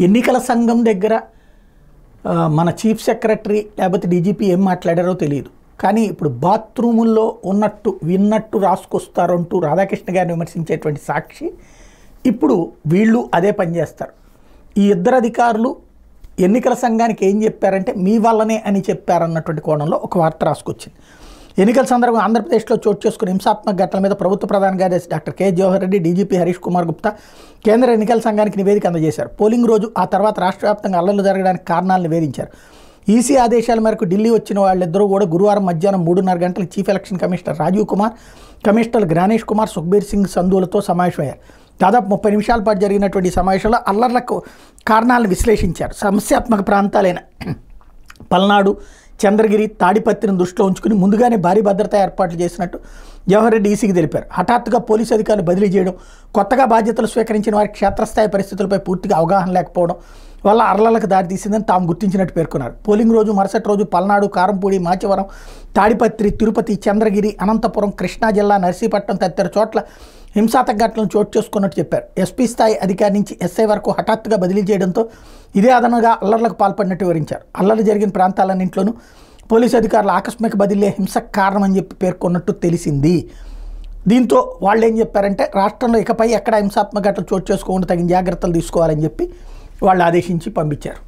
ఎన్నికల సంఘం దగ్గర మన చీఫ్ సెక్రటరీ లేకపోతే డీజీపీ ఏం మాట్లాడారో తెలియదు. కానీ ఇప్పుడు బాత్రూముల్లో ఉన్నట్టు విన్నట్టు రాసుకొస్తారంటూ రాధాకృష్ణ గారిని విమర్శించేటువంటి సాక్షి ఇప్పుడు వీళ్ళు అదే పని చేస్తారు. ఈ ఇద్దరు అధికారులు ఎన్నికల సంఘానికి ఏం చెప్పారంటే మీ వల్లనే అని చెప్పారన్నటువంటి కోణంలో ఒక వార్త రాసుకొచ్చింది. ఎన్నికల సందర్భంగా ఆంధ్రప్రదేశ్లో చోటు చేసుకున్న హింసాత్మక ఘటనల మీద ప్రభుత్వ ప్రధాన కార్యదర్శి doctor K Jawahar Reddy, DGP Harish Kumar Gupta కేంద్ర ఎన్నికల సంఘానికి నివేదిక అందజేశారు. పోలింగ్ రోజు ఆ తర్వాత రాష్ట్ర వ్యాప్తంగా అల్లర్లు జరగడానికి కారణాలు నివేదించారు. ఈసీ ఆదేశాల మేరకు ఢిల్లీ వచ్చిన వాళ్ళిద్దరూ కూడా గురువారం మధ్యాహ్నం 3:30 గంటలకు chief election commissioner Rajiv Kumar, commissioner Gyanesh Kumar, Sukhbir Singh సంధులతో సమావేశమయ్యారు. దాదాపు 30 నిమిషాల పాటు జరిగినటువంటి సమావేశంలో అల్లర్లకు కారణాలను విశ్లేషించారు. సమస్యాత్మక ప్రాంతాలైన పల్నాడు, చంద్రగిరి, తాడిపత్రిని దృష్టిలో ఉంచుకుని ముందుగానే భారీ భద్రతా ఏర్పాట్లు చేసినట్టు జవహర్ రెడ్డి ఈసీకి తెలిపారు. హఠాత్తుగా పోలీసు అధికారులు బదిలీ చేయడం, కొత్తగా బాధ్యతలు స్వీకరించిన వారికి క్షేత్రస్థాయి పరిస్థితులపై పూర్తిగా అవగాహన లేకపోవడం వల్ల అర్లలకు దారితీసిందని తాము గుర్తించినట్టు పేర్కొన్నారు. పోలింగ్ రోజు మరుసటి రోజు పల్నాడు, కారంపూడి, మాచవరం, తాడిపత్రి, తిరుపతి, చంద్రగిరి, అనంతపురం, కృష్ణా జిల్లా, నర్సీపట్నం తదితర చోట్ల హింసాత్మక ఘటనలు చోటు చేసుకున్నట్టు చెప్పారు. ఎస్పీ స్థాయి అధికారి నుంచి ఎస్ఐ వరకు హఠాత్తుగా బదిలీ చేయడంతో ఇదే అదనంగా అల్లర్లకు పాల్పడినట్టు వివరించారు. అల్లర్లు జరిగిన ప్రాంతాలన్నింటిలోనూ పోలీసు అధికారులు ఆకస్మిక బదిలీ హింసకు కారణమని చెప్పి పేర్కొన్నట్టు తెలిసింది. దీంతో వాళ్ళు ఏం చెప్పారంటే రాష్ట్రంలో ఇకపై ఎక్కడ హింసాత్మక ఘటనలు చోటు చేసుకోకుండా తగిన జాగ్రత్తలు తీసుకోవాలని చెప్పి వాళ్ళు ఆదేశించి పంపించారు.